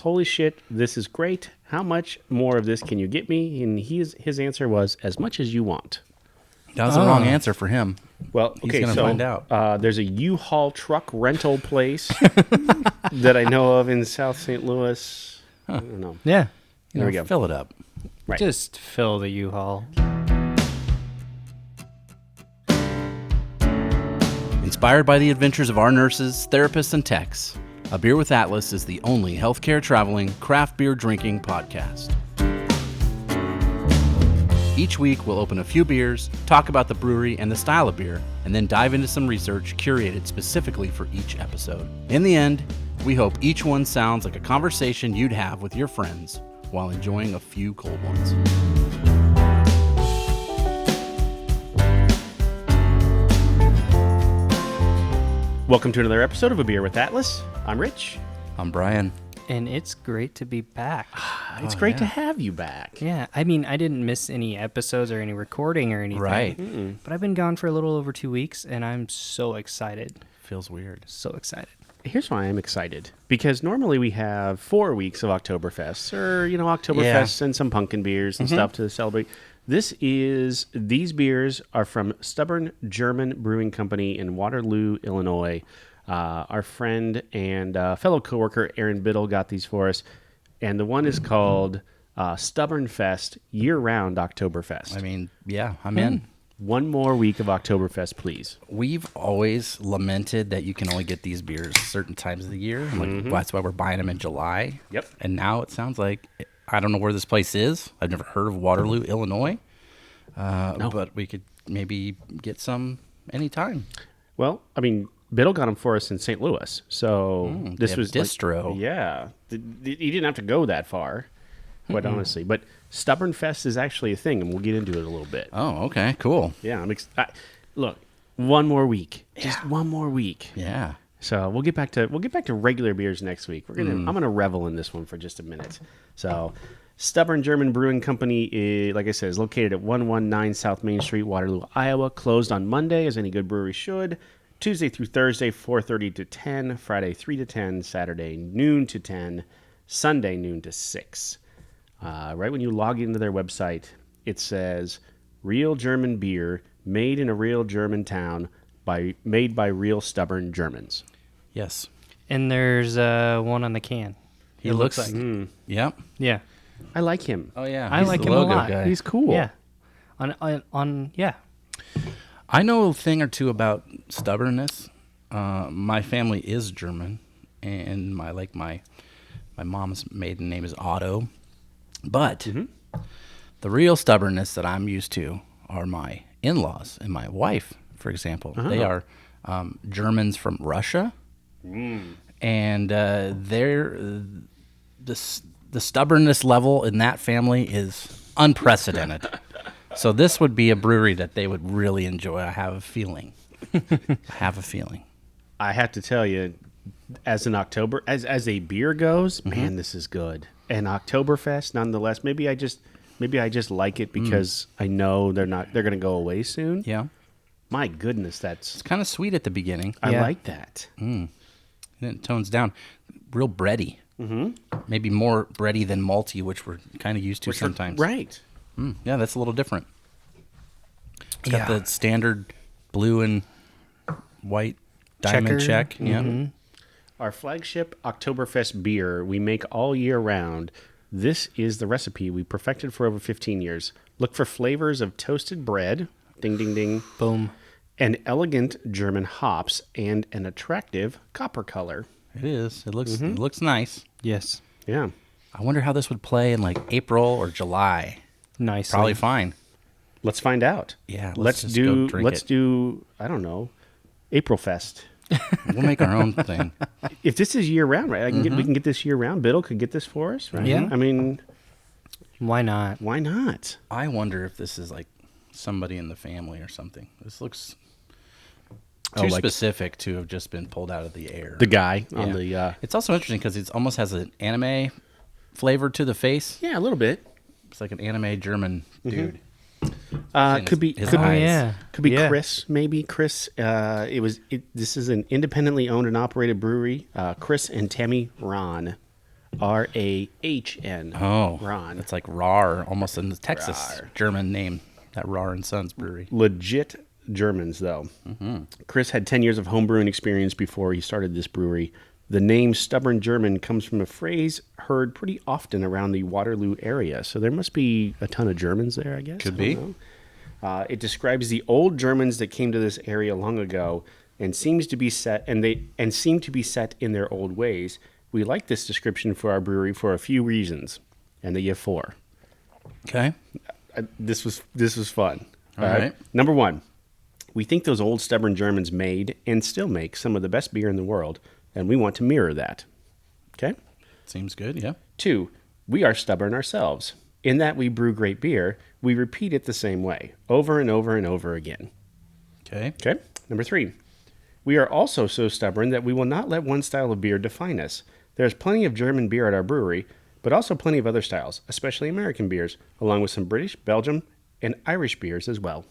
holy shit, this is great. How much more of this can you get me? And his answer was, as much as you want. That was the wrong answer for him. Well, okay, He's gonna find out. There's a U-Haul truck rental place that I know of in South St. Louis. I don't know. Yeah. There we go. Fill it up. Right. Just fill the U-Haul. Inspired by the adventures of our nurses, therapists, and techs, A Beer with Atlas is the only healthcare traveling, craft beer drinking podcast. Each week, we'll open a few beers, talk about the brewery and the style of beer, and then dive into some research curated specifically for each episode. In the end, we hope each one sounds like a conversation you'd have with your friends while enjoying a few cold ones. Welcome to another episode of A Beer with Atlas. I'm Rich. I'm Brian. And it's great to be back. It's great to have you back. Yeah, I mean, I didn't miss any episodes or any recording or anything. Right. But I've been gone for a little over 2 weeks, and I'm so excited. Feels weird. So excited. Here's why I'm excited. Because normally we have 4 weeks of Oktoberfest, or, Oktoberfest and some pumpkin beers and stuff to celebrate. These beers are from Stubborn German Brewing Company in Waterloo, Illinois. Our friend and fellow coworker Aaron Biddle got these for us, and the one is called Stubbornfest Year-Round Oktoberfest. I mean, yeah, I'm in. One more week of Oktoberfest, please. We've always lamented that you can only get these beers certain times of the year. Like, that's why we're buying them in July. Yep. And now it sounds like, I don't know where this place is. I've never heard of Waterloo, Illinois. No. But we could maybe get some anytime. Well, I mean, Biddle got them for us in St. Louis, so this was distro. He didn't have to go that far, quite honestly. But Stubbornfest is actually a thing, and we'll get into it a little bit. Oh, okay, cool. Yeah, look, one more week, just one more week. Yeah. So we'll get back to regular beers next week. I'm gonna revel in this one for just a minute. So, Stubborn German Brewing Company, like I said, is located at 119 South Main Street, Waterloo, Iowa. Closed on Monday, as any good brewery should. Tuesday through Thursday, 4:30 to 10. Friday, 3 to 10. Saturday, noon to 10. Sunday, noon to 6. Right when you log into their website, it says, "Real German beer, made in a real German town, made by real stubborn Germans." Yes. And there's one on the can. He looks like. Yep. Yeah. I like him. Oh, yeah. I He's like the him a logo lot. guy. He's cool. Yeah. Yeah. I know a thing or two about stubbornness. My family is German, and my mom's maiden name is Otto. But the real stubbornness that I'm used to are my in-laws and my wife, for example. They are Germans from Russia, and the stubbornness level in that family is unprecedented. So this would be a brewery that they would really enjoy. I have a feeling. I have to tell you, as a beer goes, man, this is good. And Oktoberfest, nonetheless, maybe I just like it because I know they're going to go away soon. Yeah. My goodness, It's kind of sweet at the beginning. I Yeah. like that. And then it tones down. Real bready. Maybe more bready than malty, which we're kind of used to sometimes. Right. Yeah, that's a little different. It's got the standard blue and white diamond Checker. check. Yeah. Our flagship Oktoberfest beer we make all year round. This is the recipe we perfected for over 15 years. Look for flavors of toasted bread, ding, ding, ding, Boom. and elegant German hops and an attractive copper color. It is. It looks nice. Yes. Yeah. I wonder how this would play in like April or July. Nice. Probably fine. Let's find out. Yeah, Let's just go drink it. do, I don't know, Aprilfest. We'll make our own thing. If this is year round, right? We can get this year round. Biddle could get this for us, right? Yeah. I mean, Why not? why not? I wonder if this is like somebody in the family or something. This looks too specific to have just been pulled out of the air. The guy on the It's also interesting because it almost has an anime flavor to the face. yeah, a little bit. It's like an anime German dude. Could be his could, eyes. yeah. could be Yeah. Chris, maybe Chris. This is an independently owned and operated brewery. Chris and Tammy Ron R-A-H-N. Oh, Ron. It's like RAR, almost in the Texas Rar. German name. That RAR and Sons Brewery. Legit Germans, though. Chris had 10 years of homebrewing experience before he started this brewery. The name Stubborn German comes from a phrase heard pretty often around the Waterloo area. So there must be a ton of Germans there, I guess. Could I be. don't know. It describes the old Germans that came to this area long ago and seem to be set in their old ways. We like this description for our brewery for a few reasons, and they give 4. Okay. This was fun. All right. Number 1, we think those old stubborn Germans made and still make some of the best beer in the world, and we want to mirror that. Okay? Seems good, yeah. 2, we are stubborn ourselves. In that we brew great beer, we repeat it the same way, over and over and over again. Okay. Okay? Number 3, we are also so stubborn that we will not let one style of beer define us. There's plenty of German beer at our brewery, but also plenty of other styles, especially American beers, along with some British, Belgium, and Irish beers as well.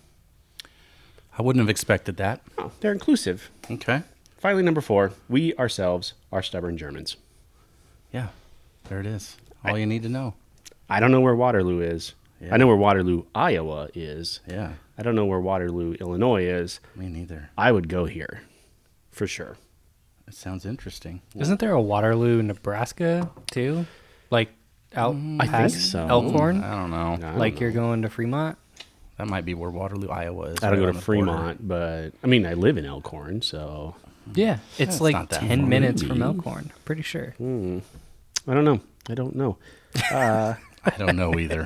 I wouldn't have expected that. Oh, they're inclusive. Okay. Finally, number 4, we ourselves are stubborn Germans. Yeah. There it is. All you need to know. I don't know where Waterloo is. Yeah. I know where Waterloo, Iowa is. Yeah. I don't know where Waterloo, Illinois is. Me neither. I would go here, for sure. It sounds interesting. Isn't there a Waterloo, Nebraska, too? Like out I think past so. Elkhorn? I don't know. I don't Like know. you're going to Fremont? That might be where Waterloo, Iowa is. I don't right go on to the border. Fremont, but I mean, I live in Elkhorn, so Yeah. It's It's like not that 10 far. minutes from Maybe. Elkhorn. Pretty sure. I don't know. I don't know. I don't know either.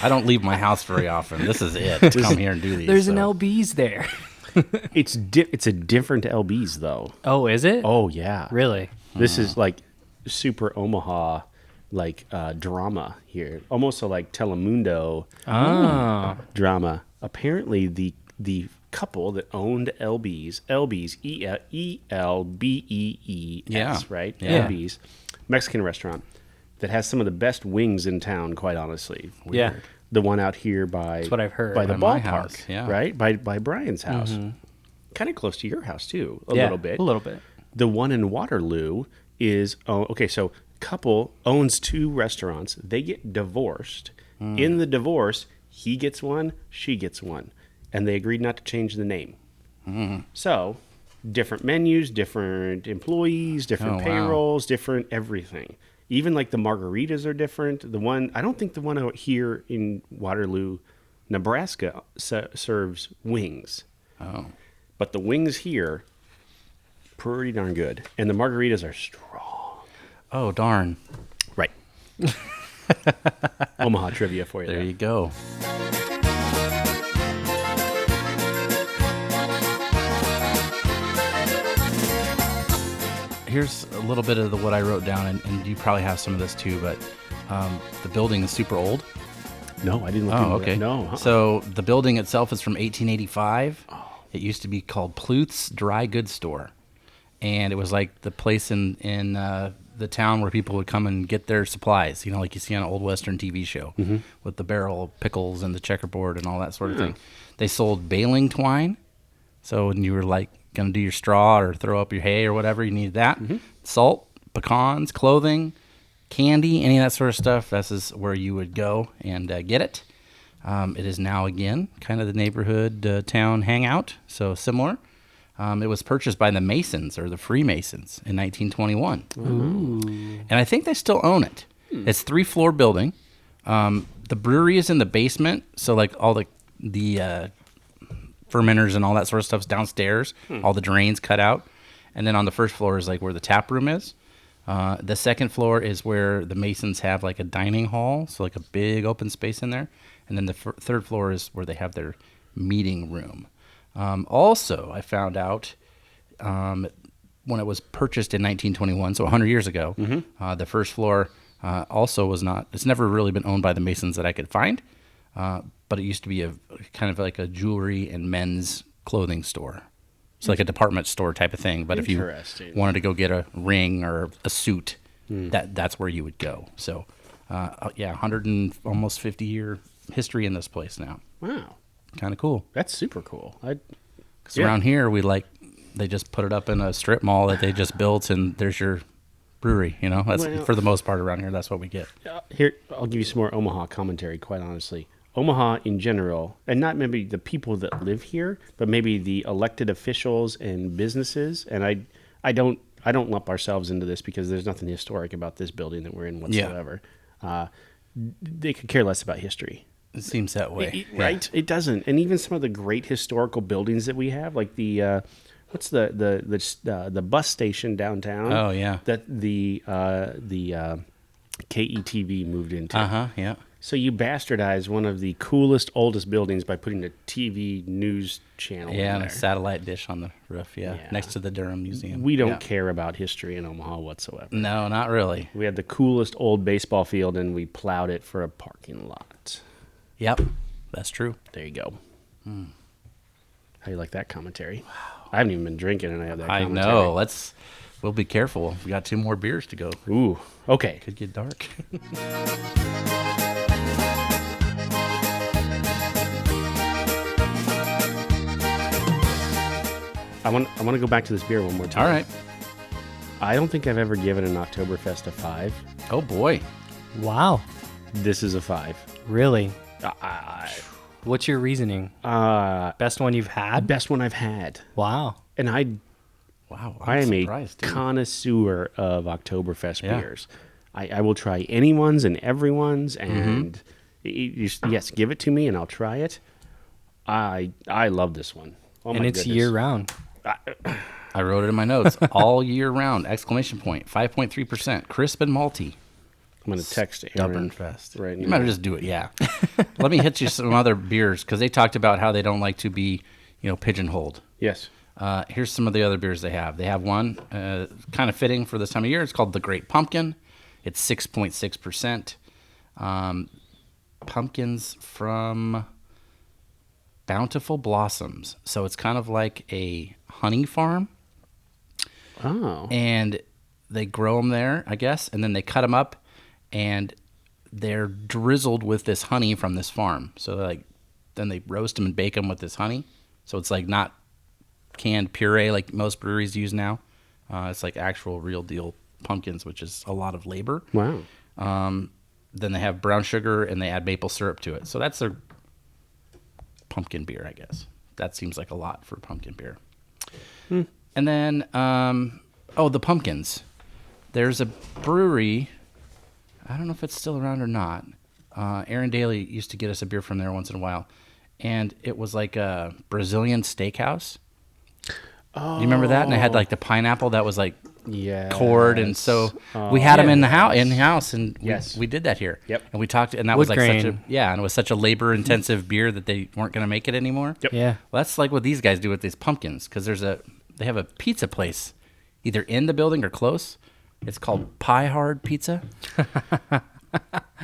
I don't leave my house very often. This is it. To come here and do these. There's an so. LB's there. It's a different LB's though. Oh, is it? Oh yeah, Really? This is like super Omaha, like drama here, almost a like Telemundo Oh. drama. Apparently, the couple that owned LB's ELBEES, Yeah. right? Yeah. LB's Mexican restaurant that has some of the best wings in town. Quite honestly, Yeah. the one out here by That's what I've heard. by the By my ballpark, house, yeah. right? By Brian's house, kind of close to your house too, a Yeah, little bit. A little bit. The one in Waterloo is okay. So couple owns 2 restaurants. They get divorced. In the divorce, he gets one, she gets one, and they agreed not to change the name. So different menus, different employees, different Oh, wow. payrolls, different everything. Even like the margaritas are different. The one I don't think the one out here in Waterloo, Nebraska, serves wings. Oh. But the wings here, pretty darn good. And the margaritas are strong. Oh, darn. Right. Omaha trivia for you There there. you go. Here's a little bit of what I wrote down, and you probably have some of this too, but the building is super old. No, I didn't look Oh, into okay. that. No. So the building itself is from 1885. It used to be called Pluth's Dry Goods Store, and it was like the place in the town where people would come and get their supplies. You know, like you see on an old Western TV show with the barrel of pickles and the checkerboard and all that sort of thing. They sold baling twine, so when you were like going to do your straw or throw up your hay or whatever, you needed that. Salt, pecans, clothing, candy, any of that sort of stuff. This is where you would go and get it. It is now, again, kind of the neighborhood town hangout, so similar. It was purchased by the Masons, or the Freemasons, in 1921. And I think they still own it. It's 3-floor building. The brewery is in the basement, so like all the fermenters and all that sort of stuff's downstairs. All the drains cut out. And then on the first floor is like where the tap room is. The second floor is where the Masons have like a dining hall, so like a big open space in there. And then the third floor is where they have their meeting room. Also, I found out when it was purchased in 1921, so 100 years ago, the first floor also was not, it's never really been owned by the Masons that I could find, but it used to be a kind of like a jewelry and men's clothing store. It's like a department store type of thing, but if you Interesting. wanted to go get a ring or a suit, that's where you would go. So, yeah, 100 and almost 50-year history in this place now. Wow. Kind of cool. That's super cool. Because around here, they just put it up in a strip mall that they just built, and there's your brewery. You know, that's Well- for the most part around here. That's what we get. Here, I'll give you some more Omaha commentary, quite honestly. Omaha in general, and not maybe the people that live here, but maybe the elected officials and businesses. And I don't lump ourselves into this because there's nothing historic about this building that we're in whatsoever. They could care less about history. It seems that way, Right? It doesn't. And even some of the great historical buildings that we have, like the what's the bus station downtown? Oh, yeah. That the KETV moved into. Yeah. So you bastardize one of the coolest, oldest buildings by putting a TV news channel in Yeah, and there. a satellite dish on the roof. Yeah, Yeah. next to the Durham Museum. We don't Yeah. care about history in Omaha whatsoever. No, not really. We had the coolest old baseball field, and we plowed it for a parking lot. Yep, that's true. There you go. How do you like that commentary? Wow. I haven't even been drinking, and I have that I commentary. know. We'll be careful. We got 2 more beers to go. Ooh, okay. Could get dark. I want to go back to this beer one more time. All right. I don't think I've ever given an Oktoberfest a 5. Oh boy. Wow. This is a 5. Really? I What's your reasoning? Best one you've had? best one I've had. Wow. And Wow. I am a surprised, dude. connoisseur of Oktoberfest Yeah. beers. I will try anyone's and everyone's, and yes, give it to me and I'll try it. I love this one. Oh And my it's goodness. year round. I wrote it in my notes. All year round! Exclamation point. 5.3%. Crisp and malty. I'm going to text Aaron Stubbornfest. right You now. might as just do it. Yeah. Let me hit you some other beers because they talked about how they don't like to be, pigeonholed. Yes. Here's some of the other beers they have. They have one kind of fitting for this time of year. It's called the Great Pumpkin. It's 6.6%. Pumpkins from Bountiful Blossoms. So it's kind of like a honey farm. Oh. And they grow them there, I guess, and then they cut them up, and they're drizzled with this honey from this farm. So then they roast them and bake them with this honey. So it's like not canned puree like most breweries use now. It's like actual real deal pumpkins, which is a lot of labor. Wow. Then they have brown sugar and they add maple syrup to it. So that's their pumpkin beer, I guess. That seems like a lot for pumpkin beer. And then, the pumpkins. There's a brewery. I don't know if it's still around or not. Aaron Daly used to get us a beer from there once in a while. And it was like a Brazilian steakhouse. Oh. You remember that? And it had like the pineapple that was like Yeah. cord, and so we had them in the house, and Yes. we did that here. Yep. And we talked, and that Wood was like grain. and it was such a labor-intensive beer that they weren't going to make it anymore. Yep. Yeah. Well, that's like what these guys do with these pumpkins, because they have a pizza place, either in the building or close. It's called Pie Hard Pizza,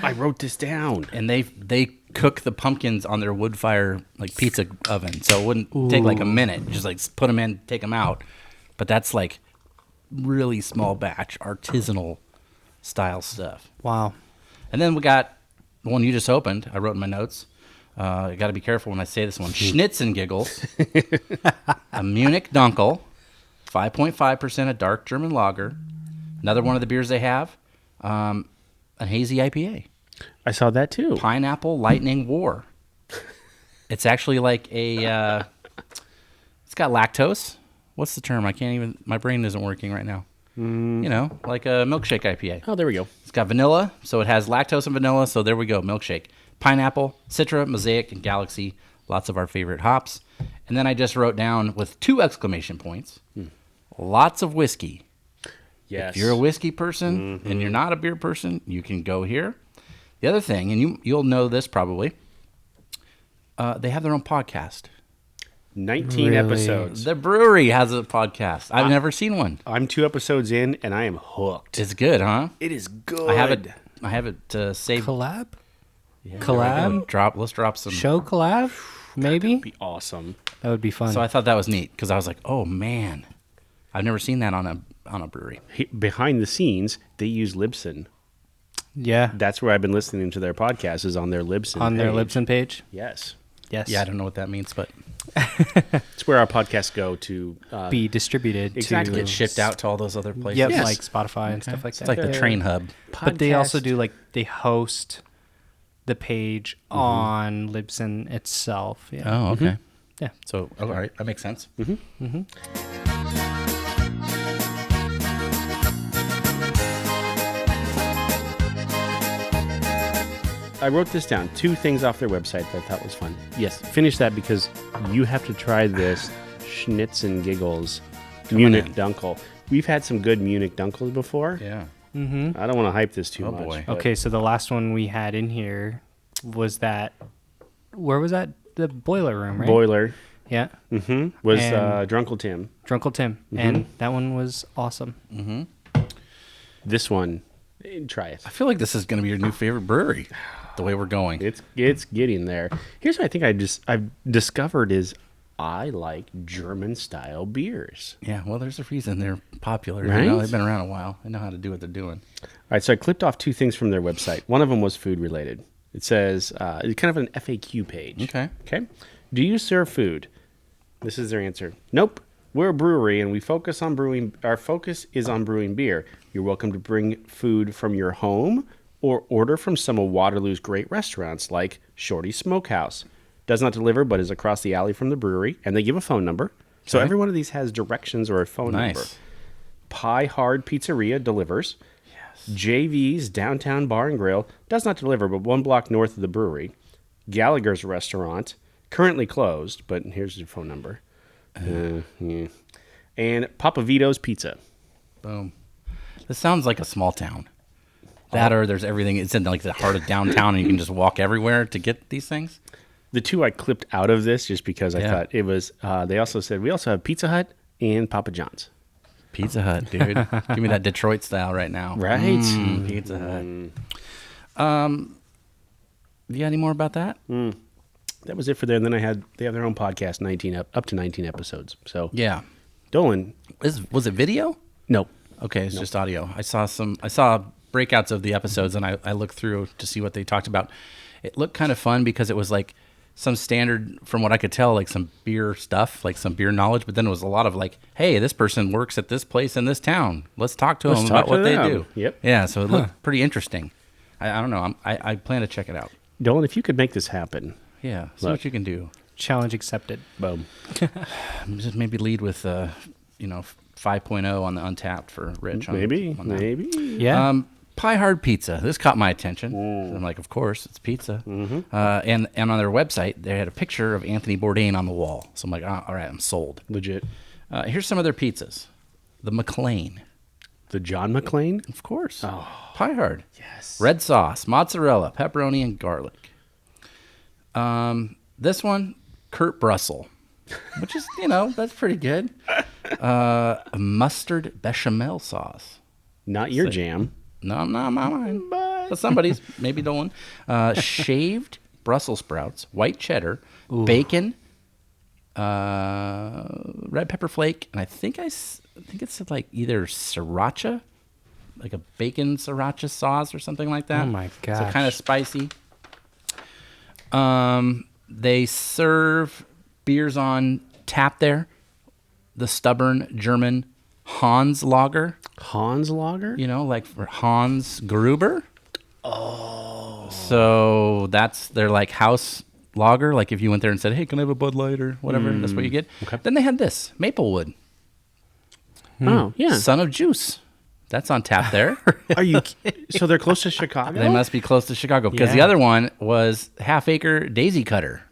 I wrote this down. and they cook the pumpkins on their wood fire like pizza oven, so it wouldn't take like a minute. Just like put them in, take them out. But that's like really small batch, artisanal style stuff. Wow. And then we got the one you just opened. I wrote in my notes. I got to be careful when I say this one. Schitzengiggles, a Munich Dunkel, 5.5% a dark German lager. Another one of the beers they have, a hazy IPA. I saw that too. Pineapple Lightning War. It's actually like a. It's got lactose. What's the term? My brain isn't working right now. Like a milkshake IPA. Oh, there we go. It's got vanilla, so it has lactose and vanilla, so there we go, milkshake. Pineapple, Citra, Mosaic, and Galaxy, lots of our favorite hops. And then I just wrote down with 2 exclamation points, lots of whiskey. Yes. If you're a whiskey person and you're not a beer person, you can go here. The other thing, and you'll know this probably, they have their own podcast. 19 Really? episodes. The brewery has a podcast. I've never seen one. I'm 2 episodes in, and I am hooked. It's good, huh? It is good. I have it saved. Collab? Yeah, collab? Let's drop some. Show collab? Maybe? Be awesome. That would be fun. So I thought that was neat because I was like, oh man, I've never seen that on a brewery. Behind the scenes, they use Libsyn. yeah. That's where I've been listening to their podcast, is on their Libsyn On their page. Libsyn page? Yes. Yes. Yeah, I don't know what that means, but It's where our podcasts go to Be distributed exactly. to Get shipped out to all those other places. Yep, Yes. like Spotify and stuff like It's that. like the train hub. But they also podcast. do like they host the page on Libsyn itself. Yeah. Oh, okay. Yeah. So, all right, that makes sense. I wrote this down. 2 things off their website that I thought was fun. Yes, finish that because you have to try this Schitzengiggles Munich in. Dunkel. We've had some good Munich Dunkels before. Yeah. I don't want to hype this too Oh, much. boy. but Okay, so the last one we had in here was that. Where was that? The boiler room, right? Boiler Yeah. was And- Drunkle Tim. Drunkle Tim, and that one was awesome. This one, try it. I feel like this is going to be your new favorite brewery, the way we're going. It's getting there. Here's what I think I've discovered is I like German style beers. Yeah, well, there's a reason they're popular. Right? You know, they've been around a while. They know how to do what they're doing. All right, so I clipped off 2 things from their website. One of them was food related. It says it's kind of an FAQ page. Okay. Okay. Do you serve food? This is their answer. Nope. We're a brewery and we focus on brewing. Our focus is on brewing beer. You're welcome to bring food from your home or order from some of Waterloo's great restaurants like Shorty's Smokehouse. Does not deliver, but is across the alley from the brewery, and they give a phone number. So Okay. every one of these has directions or a phone number. Nice. Pie Hard Pizzeria delivers. Yes. JV's Downtown Bar and Grill does not deliver, but 1 block north of the brewery. Gallagher's Restaurant, currently closed, but here's your phone number. Yeah. And Papa Vito's Pizza. Boom. This sounds like a small town. That or there's everything. It's in like the heart of downtown, and you can just walk everywhere to get these things. The 2 I clipped out of this just because I thought it was, they also said, we also have Pizza Hut and Papa John's. Pizza Hut, dude. Give me that Detroit style right now. Right? Pizza Hut. You got any more about that? That was it for them. Then they have their own podcast, up to 19 episodes. So, Yeah. Dolan, Was it video? no. Okay, it's just audio. I saw breakouts of the episodes, and I looked through to see what they talked about. It looked kind of fun because it was like some standard, from what I could tell, like some beer stuff, like some beer knowledge. But then it was a lot of like, hey, this person works at this place in this town. Let's talk to them about what they do. Yep. Yeah, so it looked pretty interesting. I don't know. I plan to check it out. Dolan, if you could make this happen, Yeah, see Look. what you can do. Challenge accepted. boom. Just maybe lead with 5.0 on the Untapped for Rich. On Maybe. Mm-hmm. Yeah. Pie Hard Pizza. This caught my attention. So I'm like, of course, it's pizza. And on their website, they had a picture of Anthony Bourdain on the wall. So I'm like, all right, I'm sold. Legit. Here's some of their pizzas. The McLean, The John McClane? of course. Pie Hard. Yes. Red sauce, mozzarella, pepperoni, and garlic. This one, Kurt Brussel, which is, that's pretty good. Mustard bechamel sauce. Not your jam. No, not mine. But somebody's, maybe Dolan. Shaved Brussels sprouts, white cheddar, bacon, red pepper flake, and I think it's like either sriracha, like a bacon sriracha sauce or something like that. Oh my So gosh. kind of spicy. They serve beers on tap there. The Stubborn German Hans Lager. Hans Lager? Like for Hans Gruber. Oh. So that's their like house lager. Like if you went there and said, hey, can I have a Bud Light or whatever? That's what you get. Okay. Then they had this, Maplewood. Oh, yeah. Son of Juice. That's on tap there. Are you so they're close to Chicago? They must be close to Chicago because the Yeah. other one was Half Acre Daisy Cutter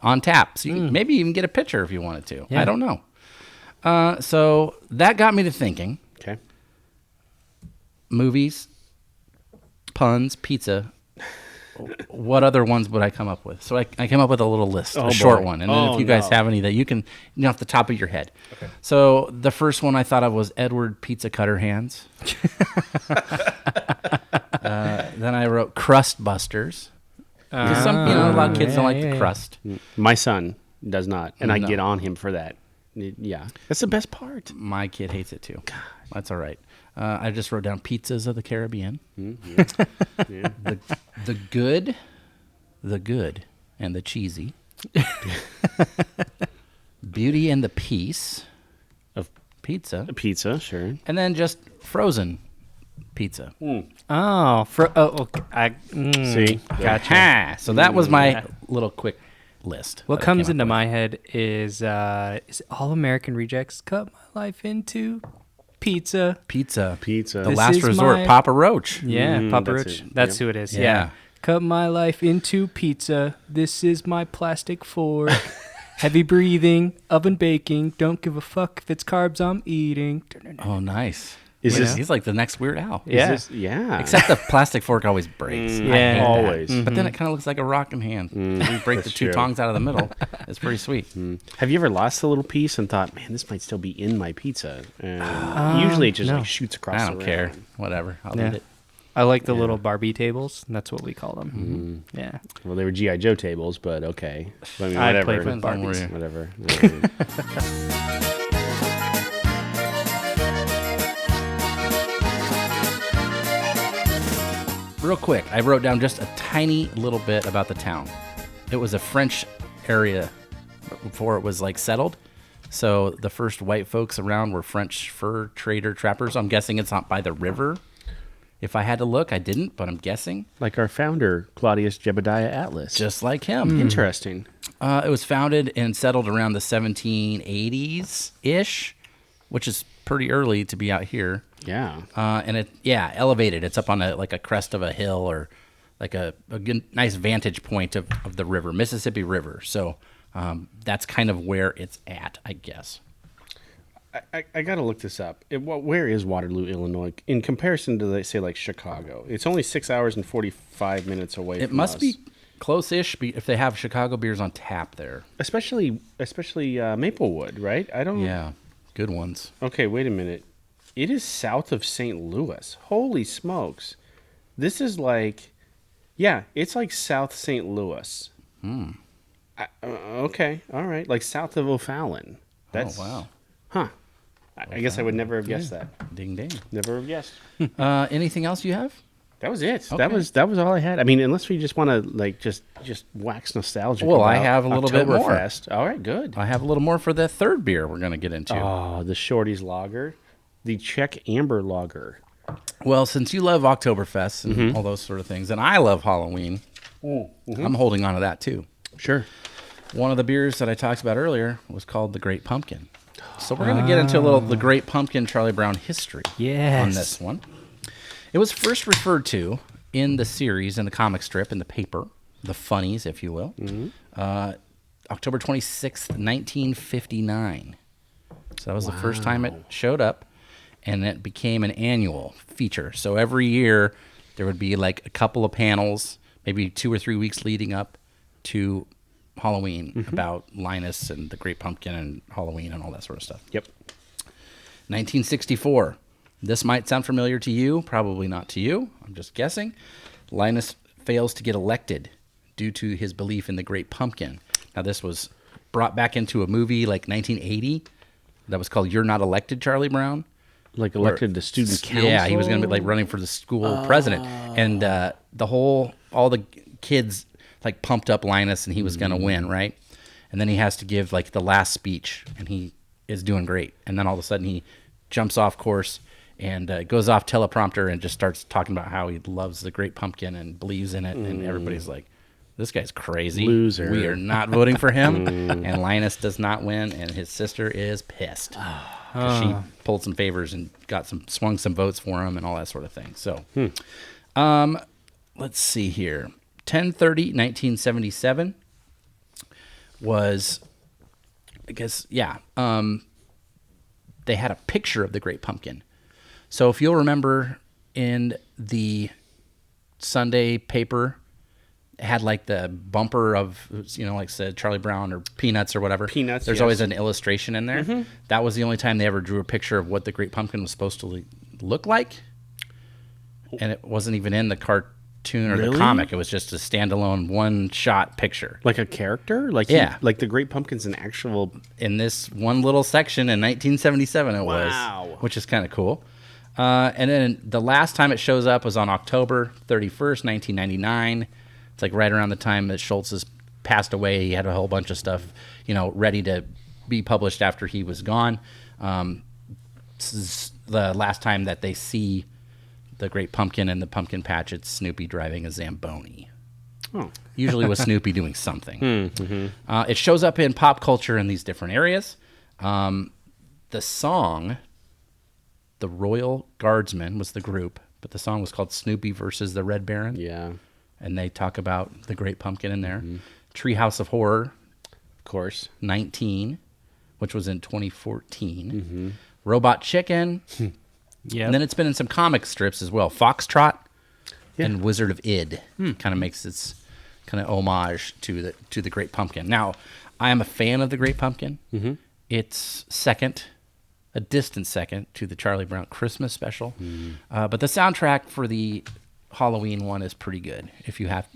on tap. So you maybe even get a picture if you wanted to. Yeah. I don't know. So that got me to thinking. Okay. Movies, puns, pizza. What other ones would I come up with? So I came up with a little list, Oh, a short boy. one. And then Oh, if you guys no. have any that you can, off the top of your head. Okay. So the first one I thought of was Edward Pizza Cutter Hands. Then I wrote Crust Busters. 'Cause a lot of kids don't like the crust. My son does not, and I No. get on him for that. Yeah. That's the best part. My kid hates it too. That's all right. I just wrote down Pizzas of the Caribbean. Yeah. The good, and the cheesy. Beauty and the Peace Of pizza. pizza, sure. And then just frozen pizza. Oh, okay. See? Gotcha. Ha! So that was my little quick list. What that I comes came into up with. my head is All American Rejects cut my life into pizza. Pizza. Pizza. The This Last is Resort. my- Papa Roach. Yeah, Papa that's Roach. it. That's Yep. who it is. Yeah. Yeah. Cut my life into pizza. This is my plastic fork. Heavy breathing, oven baking. Don't give a fuck if it's carbs I'm eating. Oh, nice. Is He's- this- He's like the next Weird Al. Yeah. Yeah. Except the plastic fork always breaks. I Yeah. hate that. Always. But then it kind of looks like a rocking hand. You break the That's two true. tongs out of the middle. It's pretty sweet. Have you ever lost a little piece and thought, man, this might still be in my pizza? And usually it just no. like shoots across I the don't room. care. Whatever. I'll Yeah. eat it. I like the little Barbie tables. That's what we call them. Yeah. Well, they were G.I. Joe tables, but okay. I mean, I whatever. played with Depends on where Barbies. you- Whatever. Real quick, I wrote down just a tiny little bit about the town. It was a French area before it was like settled. So the first white folks around were French fur trader trappers. I'm guessing it's not by the river. If I had to look, I didn't, but I'm guessing. Like our founder, Claudius Jebediah Atlas. Just like him. Interesting. It was founded and settled around the 1780s-ish, which is pretty early to be out here. Yeah. And it, elevated. It's up on a crest of a hill or like a good, nice vantage point of the river, Mississippi River. So that's kind of where it's at, I guess. I got to look this up. Where is Waterloo, Illinois, in comparison to, let's say, like Chicago? It's only 6 hours and 45 minutes away It from must us. be close-ish if they have Chicago beers on tap there. Especially Maplewood, right? I don't... Yeah, good ones. Okay, wait a minute. It is south of St. Louis. Holy smokes. This is like... Yeah, it's like South St. Louis. Okay, all right. Like south of O'Fallon. That's, Oh, wow. Huh. I guess I would never have guessed that. Ding, ding. Never have guessed. Anything else you have? That was it. Okay. That was all I had. I mean, unless we just want to like just wax nostalgic. Well, I about have a little bit more. Oktoberfest. All right, good. I have a little more for the third beer we're going to get into. Oh, the Shorty's Lager, the Czech Amber Lager. Well, since you love Oktoberfest and all those sort of things, and I love Halloween, I'm holding on to that too. Sure. One of the beers that I talked about earlier was called the Great Pumpkin. So we're going to get into a little the Great Pumpkin Charlie Brown history Yes. on this one. It was first referred to in the series, in the comic strip, in the paper, the funnies, if you will, October 26th, 1959. So that was the first time it showed up, and it became an annual feature. So every year there would be like a couple of panels, maybe 2 or 3 weeks leading up to Halloween about Linus and the Great Pumpkin and Halloween and all that sort of stuff. Yep. 1964. This might sound familiar to you, probably not to you. I'm just guessing. Linus fails to get elected due to his belief in the Great Pumpkin. Now, this was brought back into a movie like 1980 that was called You're Not Elected, Charlie Brown. Like elected to student council. Yeah, he was going to be like running for the school president. And all the kids like pumped up Linus and he was going to win, right? And then he has to give like the last speech and he is doing great. And then all of a sudden he jumps off course and goes off teleprompter and just starts talking about how he loves the Great Pumpkin and believes in it. And everybody's like, this guy's crazy. Loser. We are not voting for him. And Linus does not win, and his sister is pissed. 'Cause she pulled some favors and swung some votes for him and all that sort of thing. So, let's see here. 10/30/1977 was, I guess, they had a picture of the Great Pumpkin. So if you'll remember in the Sunday paper, it had like the bumper of, like said Charlie Brown or Peanuts or whatever. Peanuts, There's yes. always an illustration in there. That was the only time they ever drew a picture of what the Great Pumpkin was supposed to look like. And it wasn't even in the cartoon or the Really? comic. It was just a standalone one-shot picture. Like a character? Like Yeah. like the Great Pumpkin's an actual... In this one little section in 1977 it Wow. was, which is kind of cool. And then the last time it shows up was on October 31st, 1999. It's like right around the time that Schultz's passed away. He had a whole bunch of stuff, ready to be published after he was gone. This is the last time that they see the Great Pumpkin and the pumpkin patch. It's Snoopy driving a Zamboni. Oh. Usually with Snoopy doing something. It shows up in pop culture in these different areas. The song, the Royal Guardsmen was the group, but the song was called Snoopy versus the Red Baron. Yeah. And they talk about the Great Pumpkin in there. Treehouse of Horror, Of course. 19, which was in 2014. Robot Chicken. Yeah. And then it's been in some comic strips as well. Foxtrot and Wizard of Id. Kind of makes its kind of homage to the Great Pumpkin. Now, I am a fan of the Great Pumpkin. It's a distant second to the Charlie Brown Christmas special. But the soundtrack for the Halloween one is pretty good. If you have,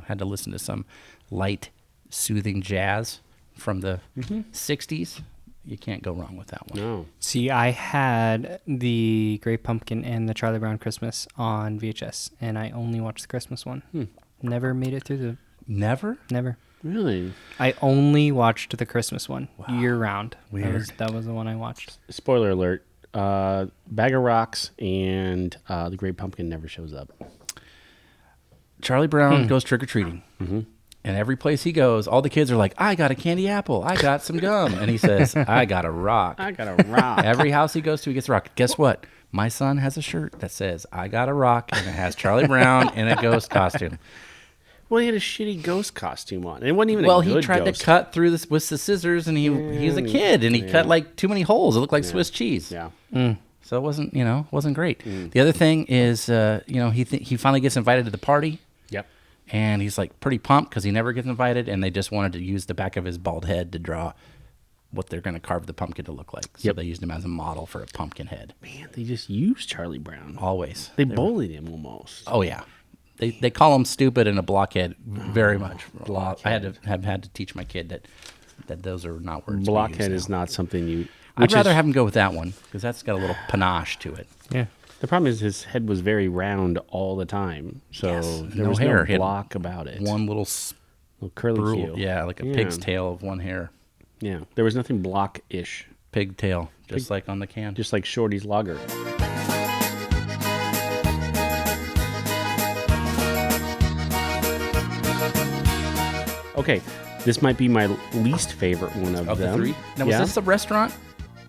had to listen to some light, soothing jazz from the 60s, you can't go wrong with that one. No. See, I had the Great Pumpkin and the Charlie Brown Christmas on VHS, and I only watched the Christmas one. Never made it through Never? Never. Really? I only watched the Christmas one year round. Weird. That was the one I watched. Spoiler alert. Bag of Rocks and the Great Pumpkin never shows up. Charlie Brown goes trick-or-treating. And every place he goes, all the kids are like, I got a candy apple. I got some gum. And he says, I got a rock. I got a rock. Every house he goes to, he gets a rock. Guess what? My son has a shirt that says, I got a rock. And it has Charlie Brown in a ghost costume. Well, he had a shitty ghost costume on. It wasn't even Well, a good he tried ghost. to cut through this with the scissors, and he was a kid, and he cut like too many holes. It looked like Swiss cheese. Yeah. So it wasn't great. The other thing is, he finally gets invited to the party. Yep. And he's like pretty pumped because he never gets invited, and they just wanted to use the back of his bald head to draw what they're going to carve the pumpkin to look like. So they used him as a model for a pumpkin head. Man, they just used Charlie Brown. Always. They bullied him almost. Oh, yeah. They call him stupid and a blockhead very much. I had to teach my kid that those are not words. Blockhead is not something you... I'd rather have him go with that one because that's got a little panache to it. Yeah. The problem is his head was very round all the time. So there no was hair. no He had block about it. One little curly sprue. heel. Yeah, like a pig's tail of one hair. Yeah. There was nothing block-ish. Pigtail, just like on the can. Just like Shorty's Lager. Okay, this might be my least favorite one of Of them. the three? Now, was this the restaurant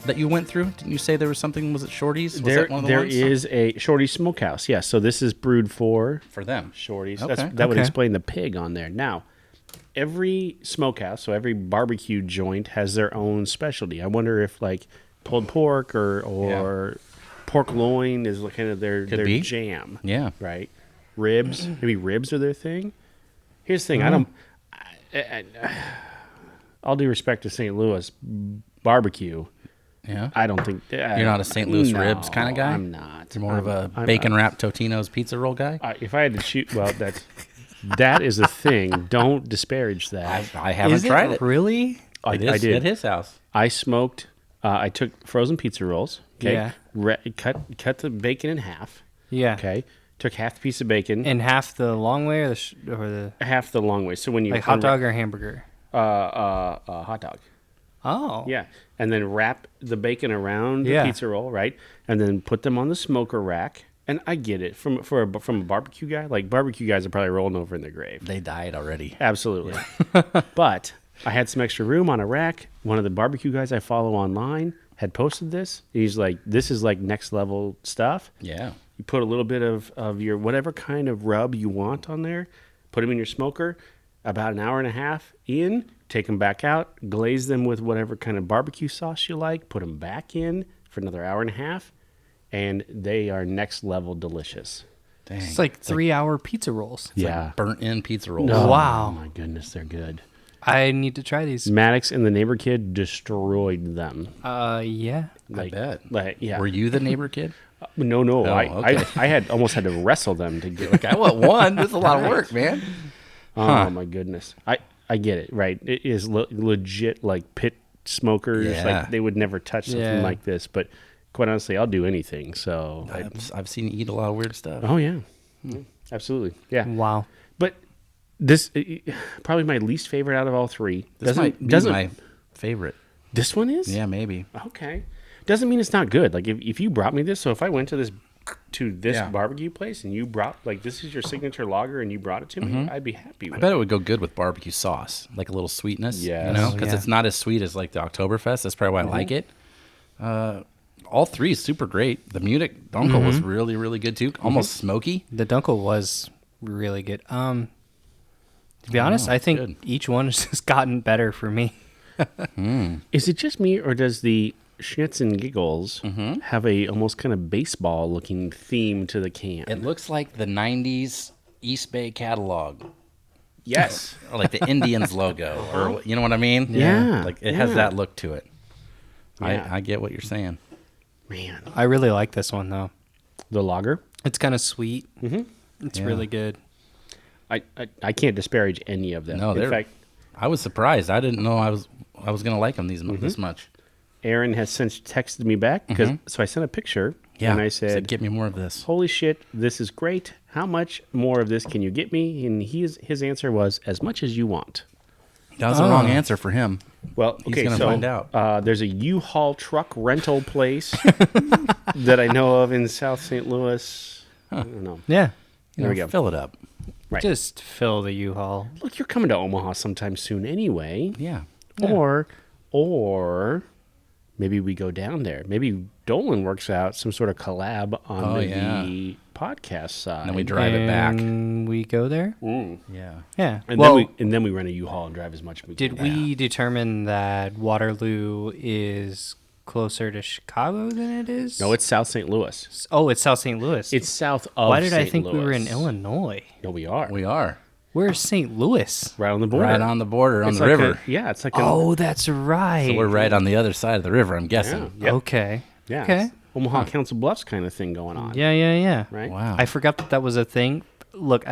that you went through? Didn't you say there was something? Was it Shorty's? Was There, that one of the there ones? is a Shorty's Smokehouse. Yeah, so this is brewed for For them. Shorty's. Okay. That would Okay. explain the pig on there. Now, every smokehouse, so every barbecue joint has their own specialty. I wonder if like pulled pork or pork loin is kind of their be. jam. Yeah. Right. Ribs. Maybe ribs are their thing. Here's the thing. I don't. All due respect to St. Louis barbecue, Yeah. I don't think You're not a St. Louis ribs kind of guy? I'm not. You're more of a bacon wrapped Totino's pizza roll guy? If I had to shoot, well, that is a thing. Don't disparage that. I haven't tried it. Really? I It is did. at his house. I smoked. I took frozen pizza rolls. Okay. Yeah. Cut the bacon in half. Yeah. Okay. Took half the piece of bacon. And half the long way or the half the long way. So when you like hot dog or hamburger? hot dog. Oh. Yeah. And then wrap the bacon around the Yeah. pizza roll, right? And then put them on the smoker rack. And I get it from a barbecue guy. Like barbecue guys are probably rolling over in their grave. They died already. Absolutely. But I had some extra room on a rack. One of the barbecue guys I follow online had posted this. He's like, this is like next level stuff. Yeah. You put a little bit of your whatever kind of rub you want on there, put them in your smoker, about an hour and a half in, take them back out, glaze them with whatever kind of barbecue sauce you like, put them back in for another hour and a half, and they are next level delicious. Dang. It's like 3-hour pizza rolls. Yeah. Burnt in pizza rolls. No. Wow. Oh my goodness, they're good. I need to try these. Maddox and the neighbor kid destroyed them. Yeah. I bet. Yeah. Were you the neighbor kid? No. Oh, okay. I had almost had to wrestle them to get. I want one. That's a lot of work, man. Oh my goodness. I get it. Right. It is legit like pit smokers. Yeah. Like they would never touch something Yeah. like this. But quite honestly, I'll do anything. So. I've seen you eat a lot of weird stuff. Oh yeah. Absolutely. Yeah. Wow. But This probably my least favorite out of all three. This might be my favorite. This one is? Yeah, maybe. Okay. Doesn't mean it's not good. Like if you brought me this, so if I went to this barbecue place and you brought like this is your signature lager and you brought it to me, I'd be happy with I bet it would go good with barbecue sauce, like a little sweetness. Yes. You know, because it's not as sweet as like the Oktoberfest. That's probably why I like it. All three is super great. The Munich Dunkel was really, really good too. Almost smoky. The Dunkel was really good. To be honest, I think good. each one has just gotten better for me. Is it just me, or does the Schitzengiggles have a almost kind of baseball looking theme to the can? It looks like the 90s East Bay catalog. Yes. Or like the Indians logo. Or you know what I mean? Yeah. Like it has that look to it. Yeah. I get what you're saying. Man. I really like this one, though. The lager? It's kind of sweet. It's really good. I can't disparage any of them. No, in fact, I was surprised. I didn't know I was going to like them this much. Aaron has since texted me back so I sent a picture and I said, "Get me more of this." "Holy shit, this is great. How much more of this can you get me?" And his answer was, "As much as you want." That was the wrong answer for him. Well, He's okay, gonna so find out. There's a U-Haul truck rental place that I know of in South St. Louis. I don't know. Yeah. There we go. Fill it up. Right. Just fill the U-Haul. Look, you're coming to Omaha sometime soon anyway. Yeah. Or maybe we go down there. Maybe Dolan works out some sort of collab on the podcast side. And then we drive it back. And we go there? Yeah. Yeah. And then we rent a U-Haul and drive as much as we can. Did we determine that Waterloo is closer to Chicago than it is? No, it's South St. Louis. Oh, it's South St. Louis. It's south of Why did I St. think we were in Louis. Illinois? No, we are. We are. Where's St. Louis? Right on the border. Right on the border, on It's the like river. it's like Oh, that's right. So we're right on the other side of the river, I'm guessing. Yep. Okay. Yeah. Okay. it's Omaha Council Bluffs kind of thing going on. Yeah. Right? Wow. I forgot that was a thing. Look,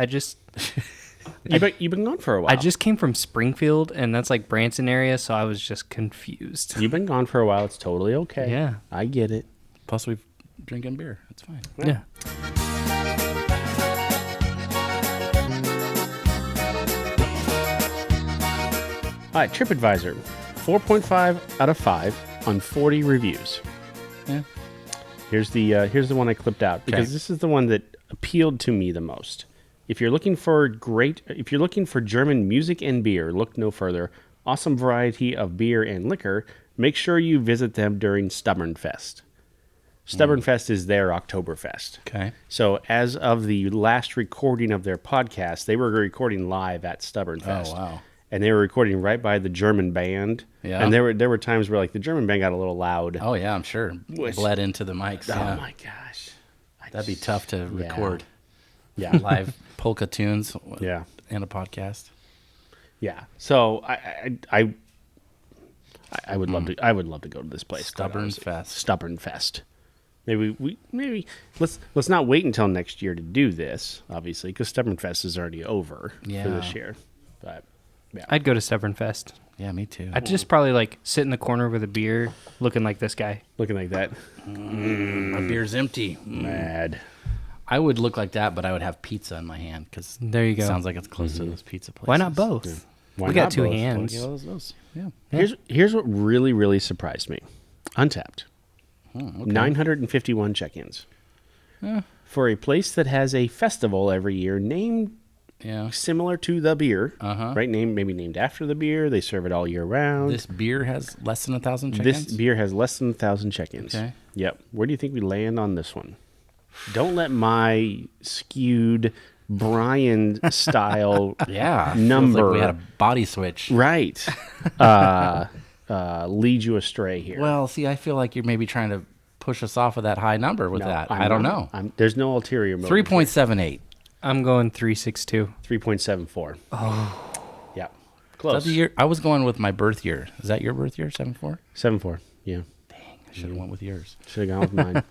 You've been gone for a while. I just came from Springfield, and that's like Branson area, so I was just confused. You've been gone for a while. It's totally okay. Yeah. I get it. Plus, we've drinking beer. It's fine. Yeah. All right, TripAdvisor, 4.5 out of 5 on 40 reviews. Yeah. Here's the one I clipped out because this is the one that appealed to me the most. If you're looking for German music and beer, look no further. Awesome variety of beer and liquor. Make sure you visit them during StubbornFest. StubbornFest is their Oktoberfest. Okay. So as of the last recording of their podcast, they were recording live at StubbornFest. Oh, wow. And they were recording right by the German band. Yeah. And there were times where like the German band got a little loud. Oh, yeah, I'm sure. Bled into the mics. Oh Yeah. my gosh. That'd be tough to record. Yeah. Live polka tunes Yeah. and a podcast. Yeah. So I would love to go to this place. StubbornFest. Maybe let's not wait until next year to do this, obviously, because StubbornFest is already over for this year. But yeah. I'd go to Stubbornfest. Yeah, me too. I'd just probably like sit in the corner with a beer, looking like this guy. Looking like that. My beer's empty. Mad. I would look like that, but I would have pizza in my hand because There you go. sounds like it's close to those pizza places. Why not both? Why We got not two both? hands. Yeah, those. Yeah. Here's what really, really surprised me. Untapped. Okay. 951 check-ins. For a place that has a festival every year named Yeah. similar to the beer, Uh-huh. right? Maybe named after the beer. They serve it all year round. This beer has less than 1,000 check-ins? This beer has less than 1,000 check-ins. Okay. Yep. Where do you think we land on this one? Don't let my skewed Brian style Yeah. number Feels like we had a body switch. right lead you astray here. Well, see, I feel like you're maybe trying to push us off of that high number with No, that. I'm I don't not. know. There's no ulterior motive. 3.78. I'm going 362. 3.74. Oh. Yeah. Is that Close. the year? I was going with my birth year. Is that your birth year, 74? 7.4. Yeah. I should have went with yours. Should have gone with mine.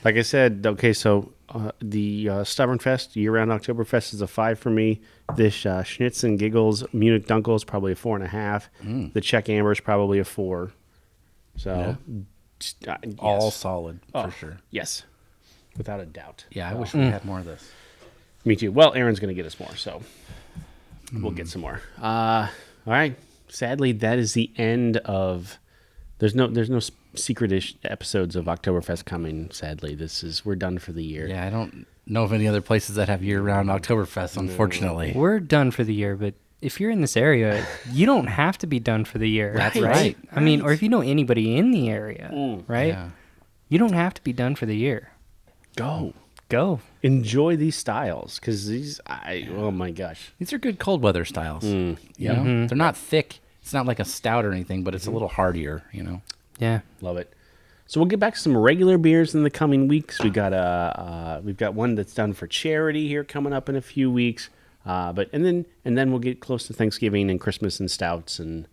Like I said, okay, so the StubbornFest, year-round Oktoberfest is a 5 for me. This Schitzengiggles Munich Dunkel is probably a 4.5. The Czech Amber is probably a 4. So, yes. All solid, for sure. Yes, without a doubt. Yeah, I wish we had more of this. Me too. Well, Aaron's going to get us more, so. We'll get some more. All right. Sadly, that is the end of. There's no secret-ish episodes of Oktoberfest coming. Sadly, we're done for the year. Yeah, I don't know of any other places that have year-round Oktoberfest, unfortunately. We're done for the year, but if you're in this area, you don't have to be done for the year. That's right. right. I mean, or if you know anybody in the area, right? Yeah. You don't have to be done for the year. Go. Enjoy These styles because oh my gosh. These are good cold weather styles. You know? They're not thick. It's not like a stout or anything, but it's a little hardier, you know? Yeah. Love it. So we'll get back to some regular beers in the coming weeks. We've got one that's done for charity here coming up in a few weeks. And then we'll get close to Thanksgiving and Christmas and stouts and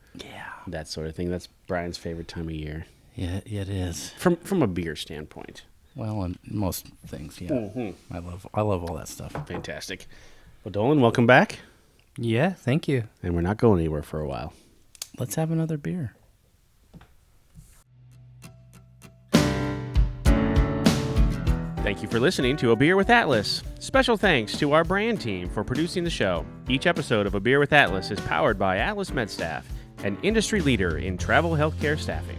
that sort of thing. That's Brian's favorite time of year. Yeah, it is. From a beer standpoint. Well, in most things, yeah. I love all that stuff. Fantastic. Well, Dolan, welcome back. Yeah, thank you. And we're not going anywhere for a while. Let's have another beer. Thank you for listening to A Beer with Atlas. Special thanks to our brand team for producing the show. Each episode of A Beer with Atlas is powered by Atlas MedStaff, an industry leader in travel healthcare staffing.